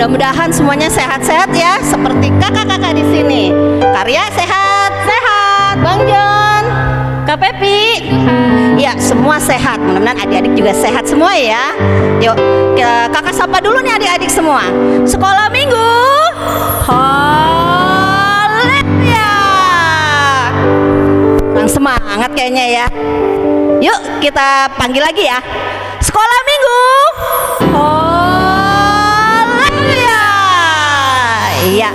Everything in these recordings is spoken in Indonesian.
Mudah-mudahan semuanya sehat-sehat ya, seperti kakak-kakak di sini. Karya sehat, sehat. Bang John, Kak Pepi, ya semua sehat. Mudah-mudahan adik-adik juga sehat semua ya. Yuk, kakak sapa dulu nih adik-adik semua. Sekolah minggu, haleluya. Kurang semangat kayaknya ya. Yuk kita panggil lagi ya. Sekolah minggu, haleluya. Iya.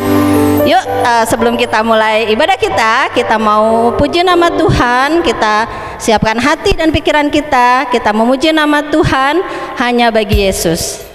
Yuk sebelum kita mulai ibadah kita mau puji nama Tuhan. Kita siapkan hati dan pikiran kita. Kita memuji nama Tuhan hanya bagi Yesus.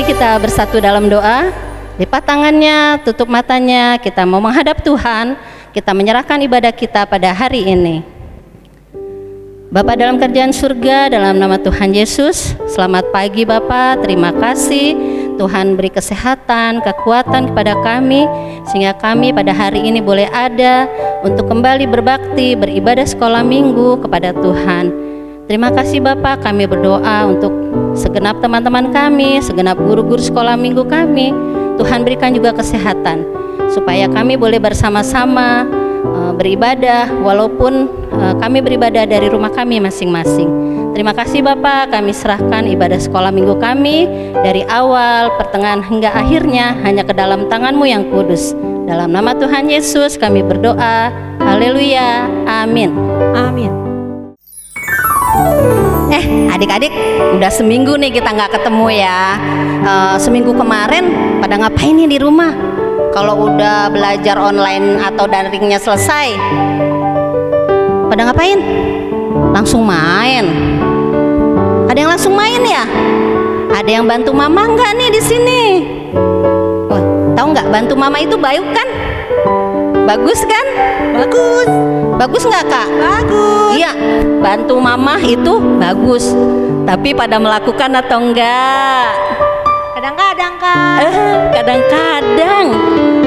Kita bersatu dalam doa, lipat tangannya, tutup matanya, kita mau menghadap Tuhan, kita menyerahkan ibadah kita pada hari ini. Bapa dalam kerjaan surga, dalam nama Tuhan Yesus, selamat pagi Bapa, terima kasih Tuhan beri kesehatan, kekuatan kepada kami, sehingga kami pada hari ini boleh ada untuk kembali berbakti, beribadah sekolah minggu kepada Tuhan. Terima kasih Bapak, kami berdoa untuk segenap teman-teman kami, segenap guru-guru sekolah minggu kami. Tuhan berikan juga kesehatan, supaya kami boleh bersama-sama beribadah, walaupun kami beribadah dari rumah kami masing-masing. Terima kasih Bapak, kami serahkan ibadah sekolah minggu kami dari awal, pertengahan hingga akhirnya hanya ke dalam tangan-Mu yang kudus. Dalam nama Tuhan Yesus kami berdoa, haleluya, amin. Amin. Adik-adik, udah seminggu nih kita nggak ketemu ya. Seminggu kemarin pada ngapain nih di rumah? Kalau udah belajar online atau daringnya selesai, pada ngapain? Langsung main. Ada yang langsung main ya? Ada yang bantu mama nggak nih di sini? Wah, tahu nggak, bantu mama itu baik kan? Bagus kan? Bagus. Bagus nggak Kak? Bagus. Iya, bantu mama itu bagus. Tapi pada melakukan atau enggak? Kadang-kadang Kak. Kadang-kadang.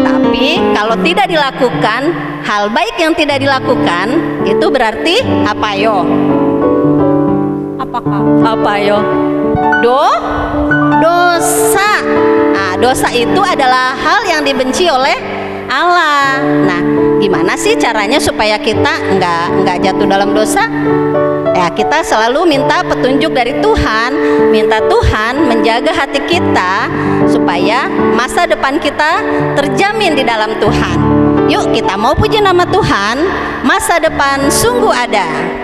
Tapi kalau tidak dilakukan, hal baik yang tidak dilakukan, itu berarti apa yo? Apa? Apa yo? Dosa. Nah, dosa itu adalah hal yang dibenci oleh Allah. Nah, gimana sih caranya supaya kita nggak jatuh dalam dosa? Ya, kita selalu minta petunjuk dari Tuhan, minta Tuhan menjaga hati kita supaya masa depan kita terjamin di dalam Tuhan. Yuk kita mau puji nama Tuhan, masa depan sungguh ada.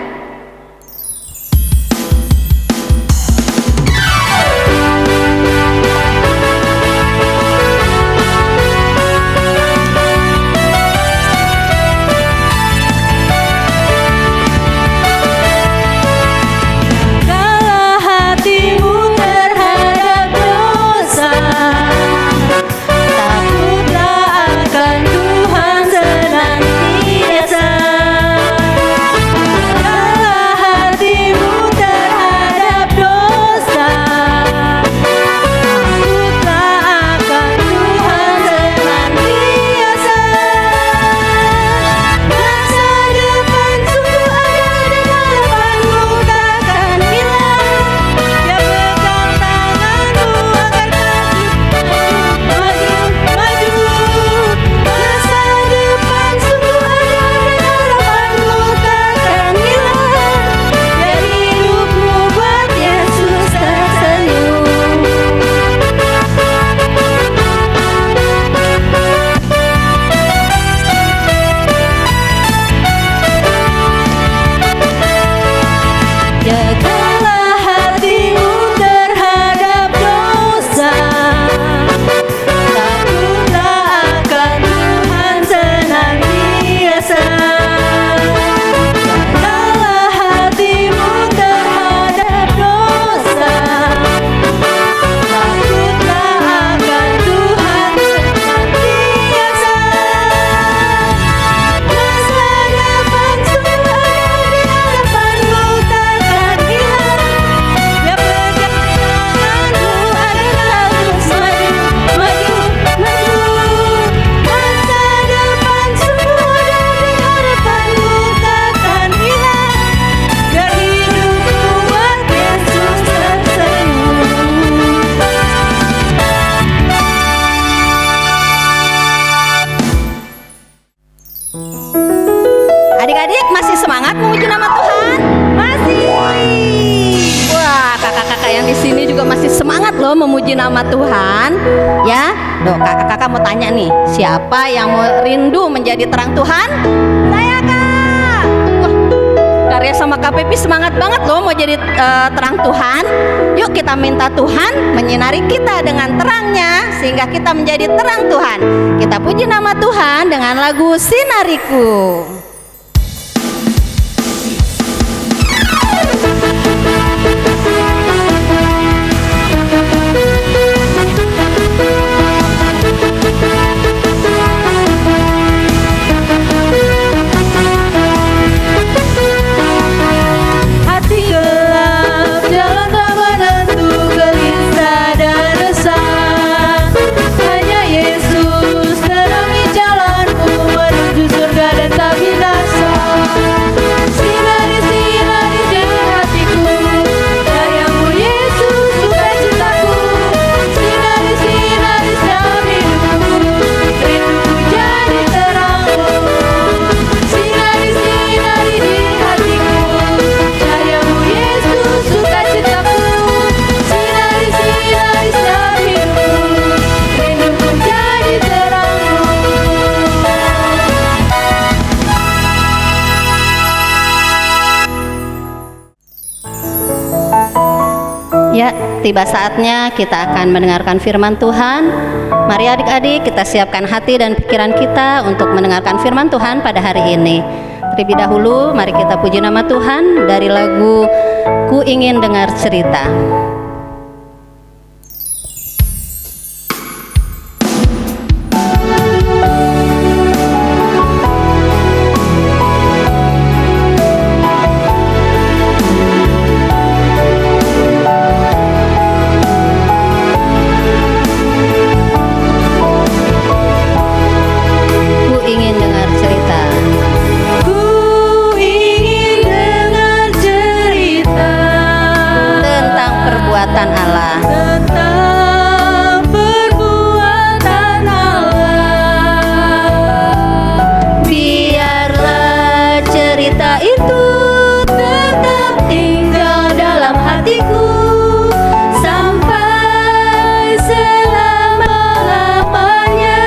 Adik-adik masih semangat memuji nama Tuhan? Masih. Wah, kakak-kakak yang di sini juga masih semangat loh memuji nama Tuhan. Ya, kakak-kakak mau tanya nih, siapa yang mau rindu menjadi terang Tuhan? Saya, Kak. Wah, Karya sama KPP semangat banget loh mau jadi terang Tuhan. Yuk kita minta Tuhan menyinari kita dengan terangnya sehingga kita menjadi terang Tuhan. Kita puji nama Tuhan dengan lagu Sinariku. Ya, tiba saatnya kita akan mendengarkan firman Tuhan. Mari adik-adik kita siapkan hati dan pikiran kita untuk mendengarkan firman Tuhan pada hari ini. Terlebih dahulu mari kita puji nama Tuhan dari lagu Ku Ingin Dengar Cerita. perbuatan Allah. Tentang perbuatan Allah. Biarlah cerita itu tetap tinggal dalam hatiku sampai selama-lamanya.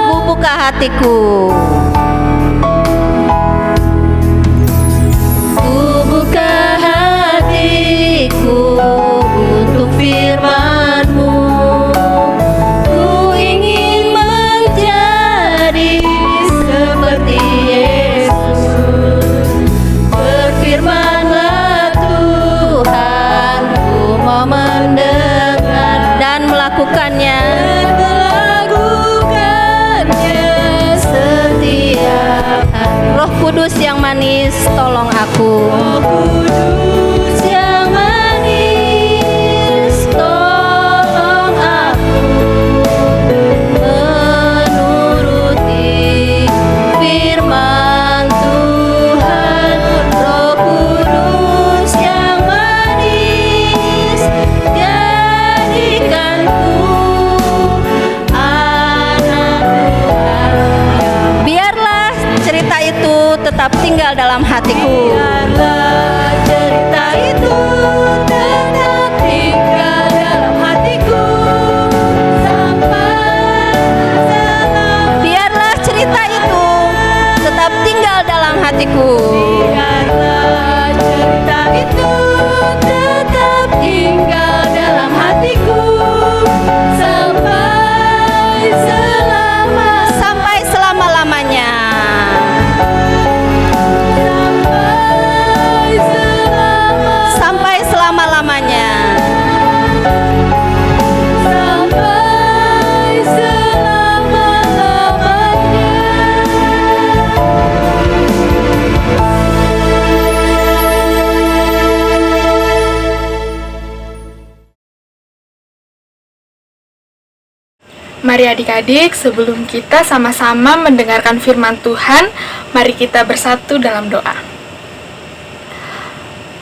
Ku buka hatiku. Ku buka hatiku untuk firman-Mu. Ku ingin menjadi seperti Yesus. Berfirman-Lah Tuhan, ku mau mendengar dan melakukannya. Setiap hari. Roh Kudus yang manis, tolong aku. Roh Kudus yang manis, tolong aku menuruti firman Tuhan. Roh Kudus yang manis, jadikanku anak Tuhan. Biarlah cerita itu tetap tinggal dalam hatiku. Biarlah cerita itu tetap tinggal dalam hatiku sampai selama. Biarlah cerita itu tetap tinggal dalam hatiku. Biarlah cerita itu tetap tinggal dalam hatiku sampai selama-lamanya. Sampai selama-lamanya. Sampai selama-lamanya. Mari adik-adik, sebelum kita sama-sama mendengarkan firman Tuhan, mari kita bersatu dalam doa.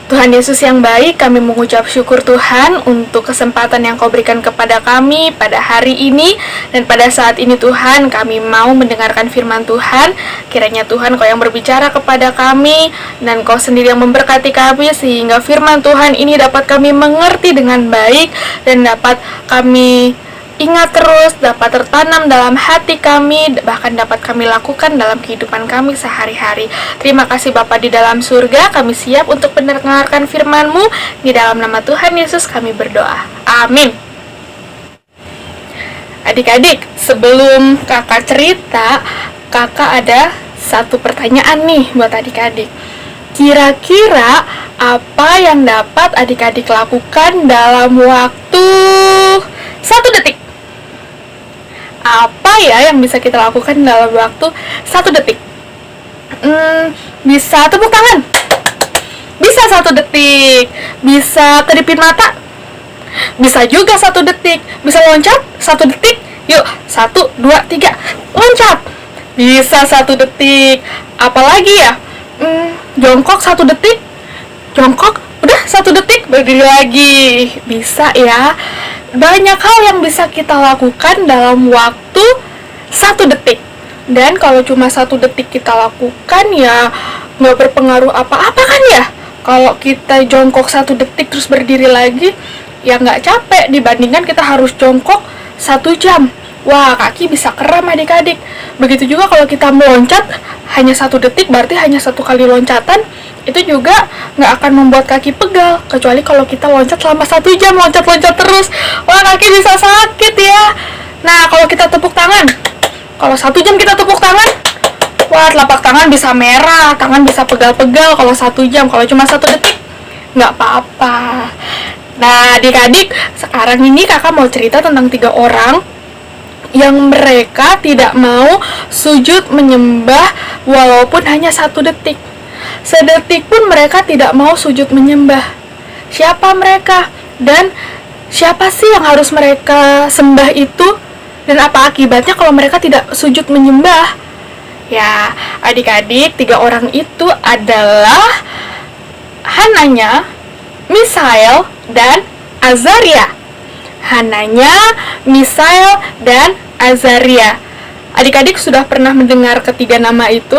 Tuhan Yesus yang baik, kami mengucap syukur Tuhan untuk kesempatan yang Kau berikan kepada kami pada hari ini. Dan pada saat ini Tuhan, kami mau mendengarkan firman Tuhan. Kiranya Tuhan Kau yang berbicara kepada kami, dan Kau sendiri yang memberkati kami, sehingga firman Tuhan ini dapat kami mengerti dengan baik, dan dapat kami ingat terus, dapat tertanam dalam hati kami, bahkan dapat kami lakukan dalam kehidupan kami sehari-hari. Terima kasih Bapa di dalam surga, kami siap untuk mendengarkan firman-Mu. Di dalam nama Tuhan Yesus kami berdoa. Amin. Adik-adik, sebelum kakak cerita, kakak ada satu pertanyaan nih buat adik-adik. Kira-kira apa yang dapat adik-adik lakukan dalam waktu 1 detik? Apa ya yang bisa kita lakukan dalam waktu 1 detik? Bisa tepuk tangan, bisa 1 detik, bisa kedipin mata, bisa juga 1 detik, bisa loncat 1 detik. Yuk, 1, 2, 3, loncat. Bisa 1 detik. Apalagi ya? Jongkok 1 detik, jongkok, udah 1 detik, berdiri lagi. Bisa ya. Banyak hal yang bisa kita lakukan dalam waktu 1 detik. Dan kalau cuma 1 detik kita lakukan, ya nggak berpengaruh apa-apa kan ya. Kalau kita jongkok 1 detik terus berdiri lagi, ya nggak capek dibandingkan kita harus jongkok 1 jam. Wah, kaki bisa kram adik-adik. Begitu juga kalau kita meloncat hanya 1 detik, berarti hanya 1 kali loncatan, itu juga nggak akan membuat kaki pegal. Kecuali kalau kita loncat selama 1 jam, loncat-loncat terus, wah kaki bisa sakit ya. Nah, kalau kita tepuk tangan, kalau 1 jam kita tepuk tangan, wah telapak tangan bisa merah, tangan bisa pegal-pegal kalau 1 jam. Kalau cuma 1 detik, nggak apa-apa. Nah, adik-adik, sekarang ini kakak mau cerita tentang 3 orang yang mereka tidak mau sujud menyembah walaupun hanya 1 detik. Sedetik pun mereka tidak mau sujud menyembah. Siapa mereka? Dan siapa sih yang harus mereka sembah itu? Dan apa akibatnya kalau mereka tidak sujud menyembah? Ya, adik-adik, 3 orang itu adalah Hananya, Misael, dan Azaria. Hananya, Misael, dan Azaria. Adik-adik sudah pernah mendengar ketiga nama itu?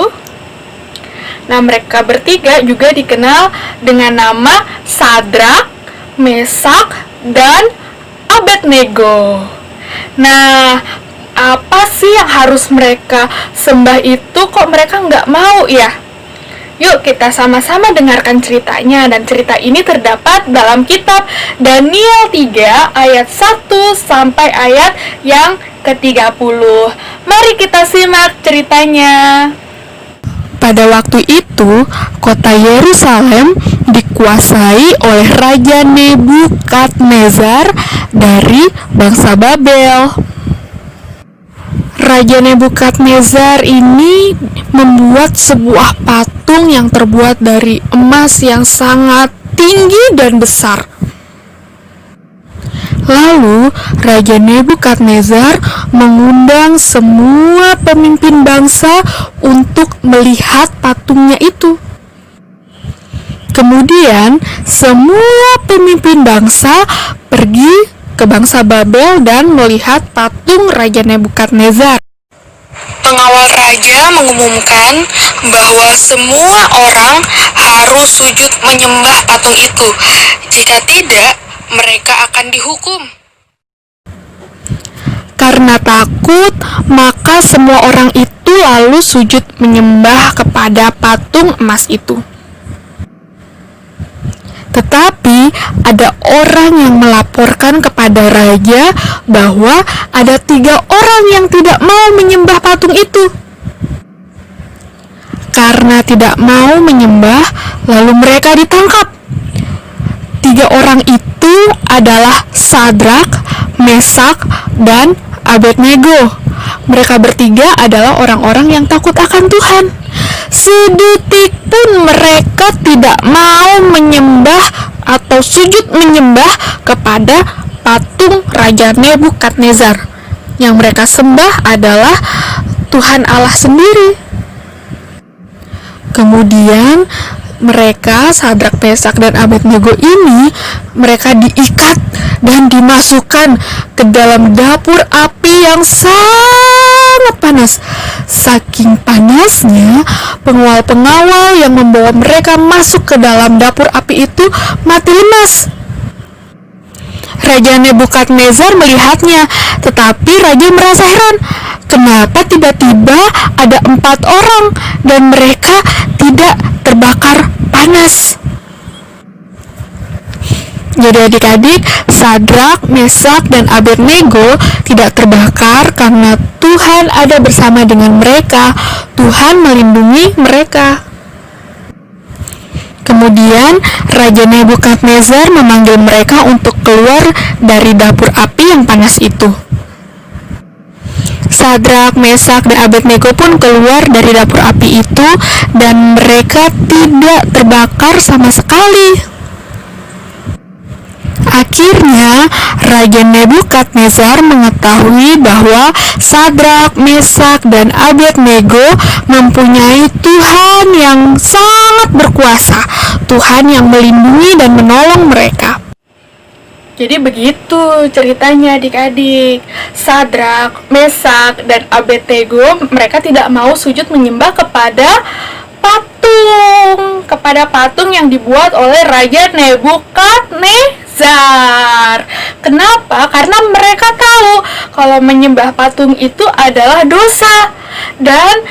Nah, mereka bertiga juga dikenal dengan nama Sadrak, Mesak, dan Abednego. Nah, apa sih yang harus mereka sembah itu kok mereka nggak mau ya? Yuk kita sama-sama dengarkan ceritanya, dan cerita ini terdapat dalam kitab Daniel 3 ayat 1 sampai ayat yang ke-30. Mari kita simak ceritanya. Pada waktu itu, kota Yerusalem dikuasai oleh Raja Nebukadnezar dari bangsa Babel. Raja Nebukadnezar ini membuat sebuah patung yang terbuat dari emas yang sangat tinggi dan besar. Lalu, Raja Nebukadnezar mengundang semua pemimpin bangsa untuk melihat patungnya itu. Kemudian, semua pemimpin bangsa pergi ke bangsa Babel dan melihat patung Raja Nebukadnezar. Pengawal raja mengumumkan bahwa semua orang harus sujud menyembah patung itu. Jika tidak, mereka akan dihukum. Karena takut, maka semua orang itu lalu sujud menyembah kepada patung emas itu. Tetapi ada orang yang melaporkan kepada raja bahwa ada 3 orang yang tidak mau menyembah patung itu. Karena tidak mau menyembah, lalu mereka ditangkap. 3 orang itu adalah Sadrak, Mesak, dan Abednego. Mereka bertiga adalah orang-orang yang takut akan Tuhan. Sedetik pun mereka tidak mau menyembah atau sujud menyembah kepada patung Raja Nebukadnezar. Yang mereka sembah adalah Tuhan Allah sendiri. Kemudian mereka, Sadrak, Mesak, dan Abednego ini, mereka diikat dan dimasukkan ke dalam dapur api yang sangat panas. Saking panasnya, pengawal-pengawal yang membawa mereka masuk ke dalam dapur api itu mati lemas. Raja Nebukadnezar melihatnya, tetapi raja merasa heran. Kenapa tiba-tiba ada 4 orang dan mereka tidak terbakar panas? Jadi adik-adik, Sadrak, Mesak, dan Abednego tidak terbakar karena Tuhan ada bersama dengan mereka. Tuhan melindungi mereka. Kemudian Raja Nebukadnezar memanggil mereka untuk keluar dari dapur api yang panas itu. Sadrak, Mesak, dan Abednego pun keluar dari dapur api itu dan mereka tidak terbakar sama sekali. Akhirnya, Raja Nebukadnezar mengetahui bahwa Sadrak, Mesak, dan Abednego mempunyai Tuhan yang sangat berkuasa, Tuhan yang melindungi dan menolong mereka. Jadi begitu ceritanya adik-adik. Sadrak, Mesak, dan Abednego mereka tidak mau sujud menyembah kepada patung yang dibuat oleh Raja Nebukadnezar. Kenapa? Karena mereka tahu kalau menyembah patung itu adalah dosa, dan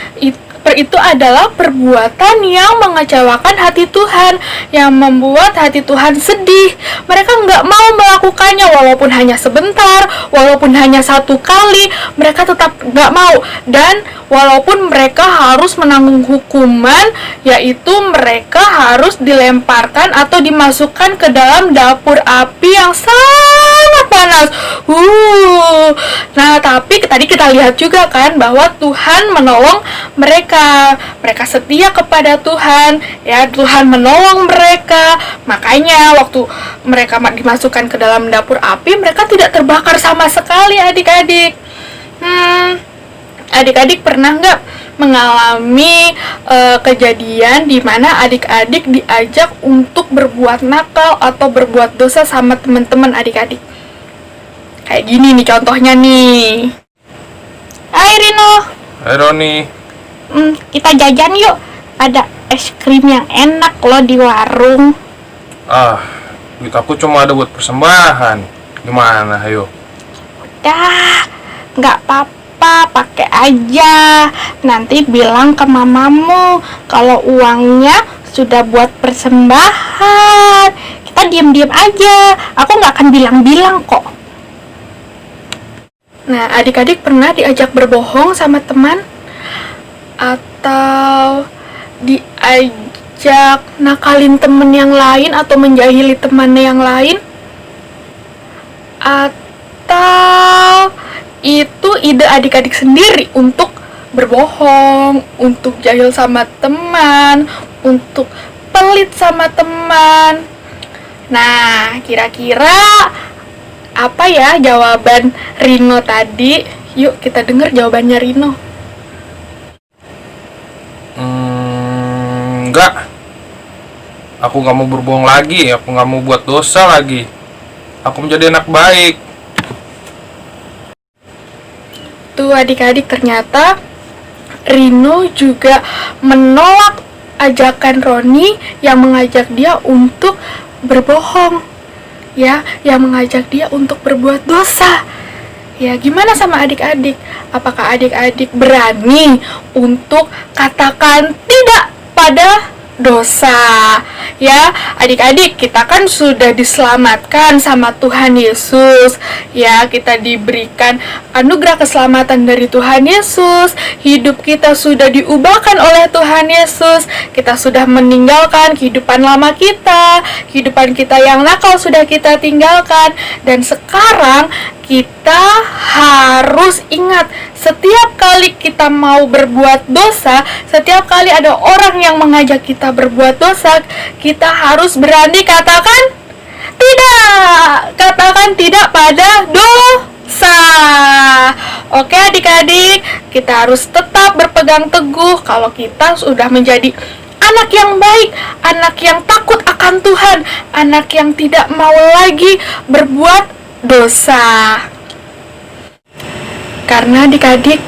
itu adalah perbuatan yang mengecewakan hati Tuhan, yang membuat hati Tuhan sedih. Mereka nggak mau melakukannya, walaupun hanya sebentar, walaupun hanya 1 kali, mereka tetap nggak mau. Dan walaupun mereka harus menanggung hukuman, yaitu mereka harus dilemparkan atau dimasukkan ke dalam dapur api yang sangat panas. Nah, tapi tadi kita lihat juga kan bahwa Tuhan menolong mereka. Mereka setia kepada Tuhan, ya, Tuhan menolong mereka. Makanya waktu mereka dimasukkan ke dalam dapur api, mereka tidak terbakar sama sekali adik-adik. Adik-adik pernah nggak mengalami kejadian di mana adik-adik diajak untuk berbuat nakal atau berbuat dosa sama teman-teman adik-adik. Kayak gini nih contohnya nih. Hai Rino, Hai Roni. kita jajan yuk. Ada es krim yang enak loh di warung. Duit aku cuma ada buat persembahan. Gimana, ayo? Dah, nggak apa-apa, pakai aja. Nanti bilang ke mamamu kalau uangnya sudah buat persembahan. Kita diam-diam aja. Aku nggak akan bilang-bilang kok. Nah, adik-adik pernah diajak berbohong sama teman? Atau diajak nakalin temen yang lain atau menjahili temannya yang lain? Atau itu ide adik-adik sendiri untuk berbohong, untuk jahil sama teman, untuk pelit sama teman? Nah, kira-kira apa ya jawaban Rino tadi? Yuk kita dengar jawabannya Rino. Enggak. Aku gak mau berbohong lagi. Aku gak mau buat dosa lagi. Aku menjadi anak baik. Tuh adik-adik, ternyata Rino juga menolak ajakan Roni yang mengajak dia untuk berbohong, ya, yang mengajak dia untuk berbuat dosa. Ya, gimana sama adik-adik? Apakah adik-adik berani untuk katakan tidak pada dosa? Ya, adik-adik, kita kan sudah diselamatkan sama Tuhan Yesus. Ya, kita diberikan anugerah keselamatan dari Tuhan Yesus. Hidup kita sudah diubahkan oleh Tuhan Yesus. Kita sudah meninggalkan kehidupan lama kita. Kehidupan kita yang nakal sudah kita tinggalkan. Dan sekarang kita harus ingat, setiap kali kita mau berbuat dosa, setiap kali ada orang yang mengajak kita berbuat dosa, kita harus berani katakan tidak. Katakan tidak pada dosa. Oke adik-adik, kita harus tetap berpegang teguh kalau kita sudah menjadi anak yang baik, anak yang takut akan Tuhan, anak yang tidak mau lagi berbuat dosa. Karena adik-adik,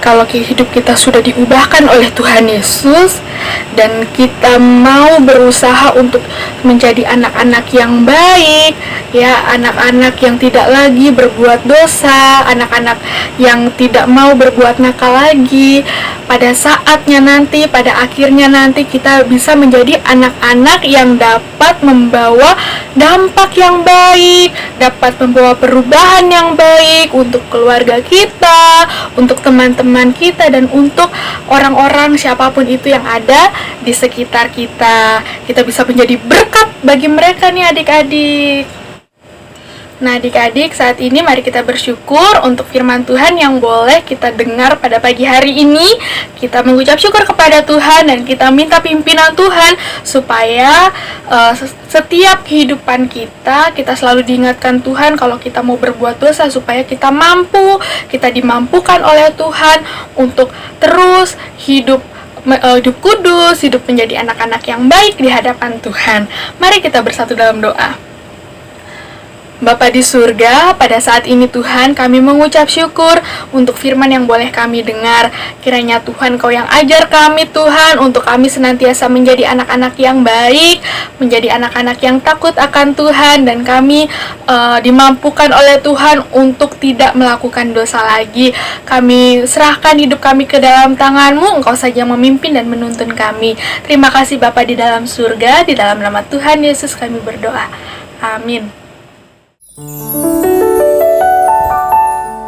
kalau hidup kita sudah diubahkan oleh Tuhan Yesus dan kita mau berusaha untuk menjadi anak-anak yang baik, ya, anak-anak yang tidak lagi berbuat dosa, anak-anak yang tidak mau berbuat nakal lagi, pada saatnya nanti, pada akhirnya nanti kita bisa menjadi anak-anak yang dapat membawa dampak yang baik, dapat membawa perubahan yang baik untuk keluarga kita, untuk teman-teman kita, dan untuk orang-orang siapapun itu yang ada di sekitar kita. Kita bisa menjadi berkat bagi mereka nih adik-adik. Nah adik-adik, saat ini mari kita bersyukur untuk firman Tuhan yang boleh kita dengar pada pagi hari ini. Kita mengucap syukur kepada Tuhan dan kita minta pimpinan Tuhan supaya setiap kehidupan kita selalu diingatkan Tuhan kalau kita mau berbuat dosa, supaya kita mampu, kita dimampukan oleh Tuhan untuk terus hidup kudus, hidup menjadi anak-anak yang baik di hadapan Tuhan. Mari kita bersatu dalam doa. Bapa di surga, pada saat ini Tuhan, kami mengucap syukur untuk firman yang boleh kami dengar. Kiranya Tuhan Kau yang ajar kami Tuhan, untuk kami senantiasa menjadi anak-anak yang baik, menjadi anak-anak yang takut akan Tuhan, dan kami dimampukan oleh Tuhan untuk tidak melakukan dosa lagi. Kami serahkan hidup kami ke dalam tangan-Mu, Engkau saja memimpin dan menuntun kami. Terima kasih Bapa di dalam surga, di dalam nama Tuhan Yesus kami berdoa. Amin.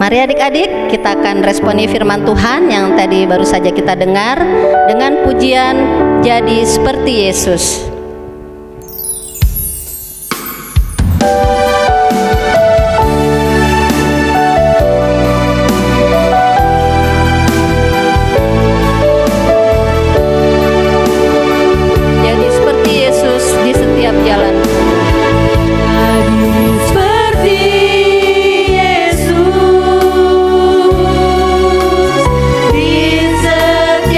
Mari adik-adik, kita akan responi firman Tuhan yang tadi baru saja kita dengar dengan pujian Jadi Seperti Yesus. Jadi seperti Yesus di setiap jalan. Di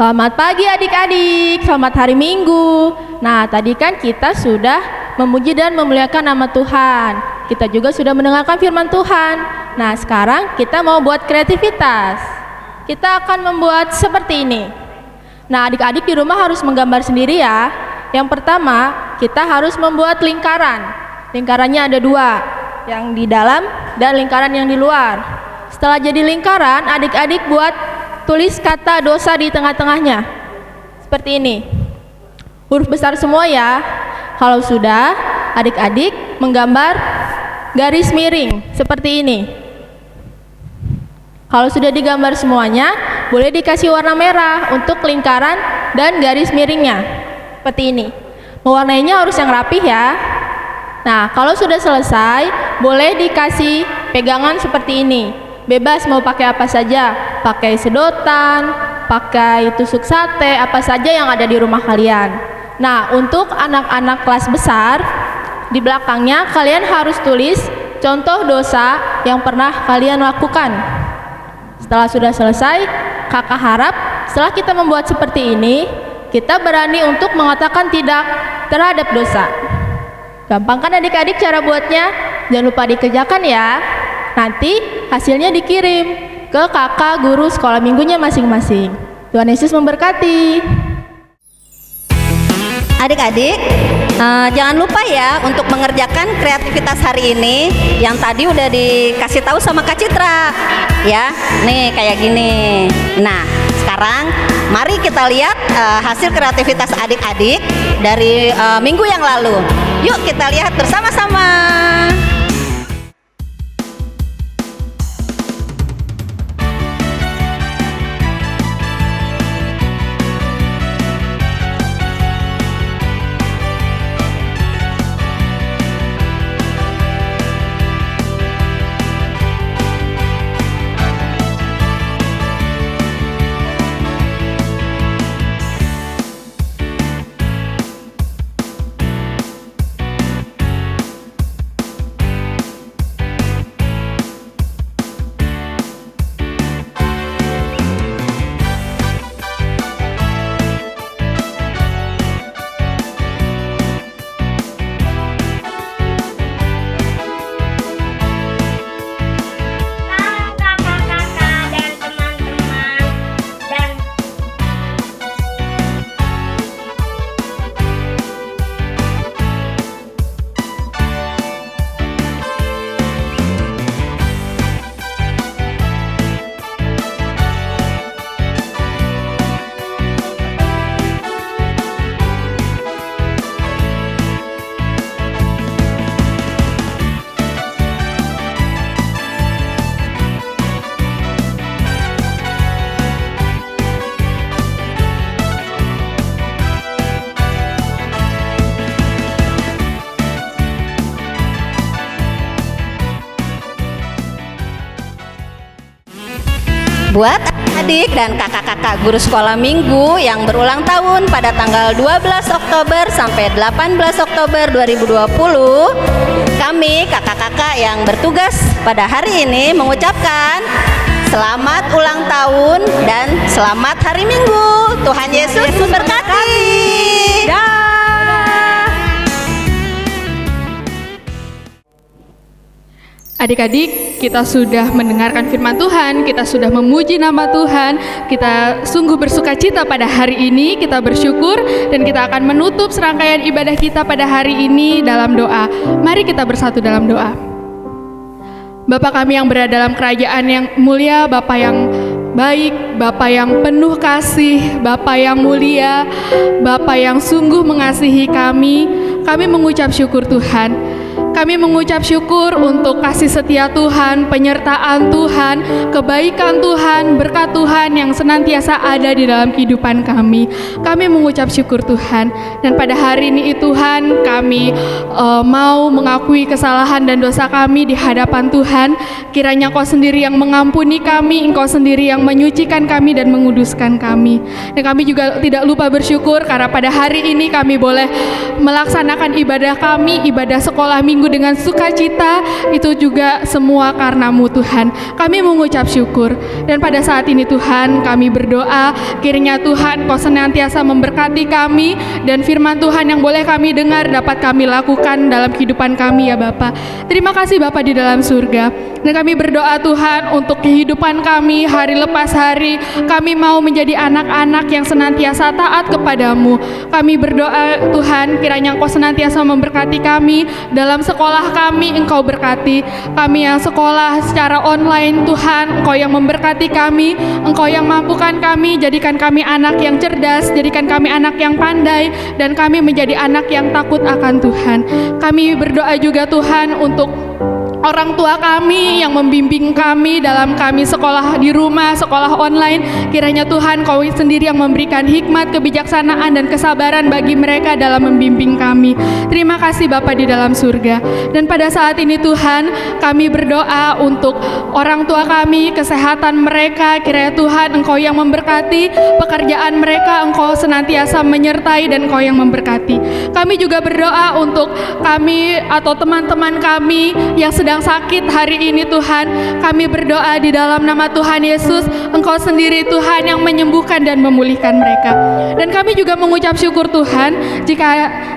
Selamat pagi adik-adik, selamat hari Minggu. Nah, tadi kan kita sudah memuji dan memuliakan nama Tuhan. Kita juga sudah mendengarkan firman Tuhan. Nah, sekarang kita mau buat kreativitas. Kita akan membuat seperti ini. Nah, adik-adik di rumah harus menggambar sendiri ya. Yang pertama, kita harus membuat lingkaran. Lingkarannya ada 2, yang di dalam dan lingkaran yang di luar. Setelah jadi lingkaran, adik-adik buat tulis kata dosa di tengah-tengahnya. Seperti ini. Huruf besar semua ya. Kalau sudah, adik-adik menggambar garis miring seperti ini. Kalau sudah digambar semuanya, boleh dikasih warna merah untuk lingkaran dan garis miringnya. Seperti ini. Mewarnainya harus yang rapih ya. Nah, kalau sudah selesai, boleh dikasih pegangan seperti ini. Bebas mau pakai apa saja, pakai sedotan, pakai tusuk sate, apa saja yang ada di rumah kalian. Nah, untuk anak-anak kelas besar, di belakangnya kalian harus tulis contoh dosa yang pernah kalian lakukan. Setelah sudah selesai, kakak harap setelah kita membuat seperti ini, kita berani untuk mengatakan tidak terhadap dosa. Gampang kan adik-adik cara buatnya? Jangan lupa dikerjakan ya. Nanti hasilnya dikirim ke kakak guru sekolah minggunya masing-masing. Tuhan Yesus memberkati. Adik-adik, jangan lupa ya untuk mengerjakan kreativitas hari ini yang tadi udah dikasih tahu sama Kak Citra. Ya, nih kayak gini. Nah, sekarang mari kita lihat hasil kreativitas adik-adik dari minggu yang lalu. Yuk kita lihat bersama-sama. Buat adik dan kakak-kakak guru sekolah minggu yang berulang tahun pada tanggal 12 Oktober sampai 18 Oktober 2020, kami kakak-kakak yang bertugas pada hari ini mengucapkan selamat ulang tahun dan selamat hari Minggu. Tuhan Yesus memberkati. Adik-adik, kita sudah mendengarkan firman Tuhan, kita sudah memuji nama Tuhan, kita sungguh bersuka cita pada hari ini, kita bersyukur dan kita akan menutup serangkaian ibadah kita pada hari ini dalam doa. Mari kita bersatu dalam doa. Bapa kami yang berada dalam kerajaan yang mulia, Bapa yang baik, Bapa yang penuh kasih, Bapa yang mulia, Bapa yang sungguh mengasihi kami mengucap syukur Tuhan. Kami mengucap syukur untuk kasih setia Tuhan, penyertaan Tuhan, kebaikan Tuhan, berkat Tuhan yang senantiasa ada di dalam kehidupan kami. Kami mengucap syukur Tuhan. Dan pada hari ini Tuhan, kami mau mengakui kesalahan dan dosa kami di hadapan Tuhan. Kiranya Engkau sendiri yang mengampuni kami, Engkau sendiri yang menyucikan kami dan menguduskan kami. Dan kami juga tidak lupa bersyukur karena pada hari ini kami boleh melaksanakan ibadah kami, ibadah sekolah minggu dengan sukacita, itu juga semua karena-Mu Tuhan. Kami mengucap syukur, dan pada saat ini Tuhan kami berdoa kiranya Tuhan Kau senantiasa memberkati kami, dan firman Tuhan yang boleh kami dengar dapat kami lakukan dalam kehidupan kami ya Bapa. Terima kasih Bapa di dalam surga, dan kami berdoa Tuhan untuk kehidupan kami hari lepas hari. Kami mau menjadi anak-anak yang senantiasa taat kepadamu. Kami berdoa Tuhan kiranya Engkau senantiasa memberkati kami dalam sekolah kami. Engkau berkati kami yang sekolah secara online Tuhan, Engkau yang memberkati kami, Engkau yang mampukan kami, jadikan kami anak yang cerdas, jadikan kami anak yang pandai, dan kami menjadi anak yang takut akan Tuhan. Kami berdoa juga Tuhan untuk orang tua kami yang membimbing kami dalam kami sekolah di rumah, sekolah online. Kiranya Tuhan Kau sendiri yang memberikan hikmat, kebijaksanaan, dan kesabaran bagi mereka dalam membimbing kami. Terima kasih Bapa di dalam surga. Dan pada saat ini Tuhan, kami berdoa untuk orang tua kami, kesehatan mereka. Kiranya Tuhan Engkau yang memberkati pekerjaan mereka, Engkau senantiasa menyertai, dan Engkau yang memberkati. Kami juga berdoa untuk kami atau teman-teman kami yang sedang sakit hari ini Tuhan. Kami berdoa di dalam nama Tuhan Yesus, Engkau sendiri Tuhan yang menyembuhkan dan memulihkan mereka. Dan kami juga mengucap syukur Tuhan, jika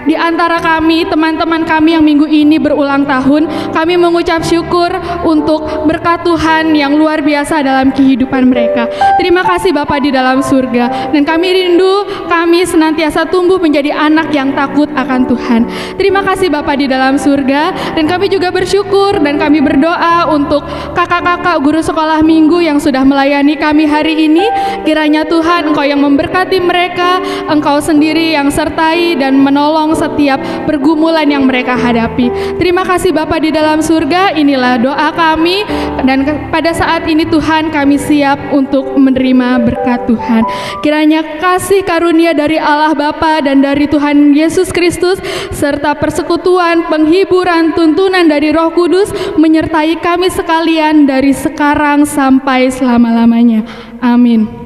di antara kami, teman-teman kami yang minggu ini berulang tahun, kami mengucap syukur untuk berkat Tuhan yang luar biasa dalam kehidupan mereka. Terima kasih Bapa di dalam surga, dan kami rindu kami senantiasa tumbuh menjadi anak yang takut akan Tuhan. Terima kasih Bapa di dalam surga, dan kami juga bersyukur dan kami berdoa untuk kakak-kakak guru sekolah minggu yang sudah melayani kami hari ini. Kiranya Tuhan Engkau yang memberkati mereka, Engkau sendiri yang sertai dan menolong setiap pergumulan yang mereka hadapi. Terima kasih Bapa di dalam surga, inilah doa kami, dan pada saat ini Tuhan kami siap untuk menerima berkat Tuhan. Kiranya kasih karunia dari Allah Bapa dan dari Tuhan Yesus Kristus serta persekutuan, penghiburan, tuntunan dari Roh Kudus menyertai kami sekalian dari sekarang sampai selama-lamanya. Amin.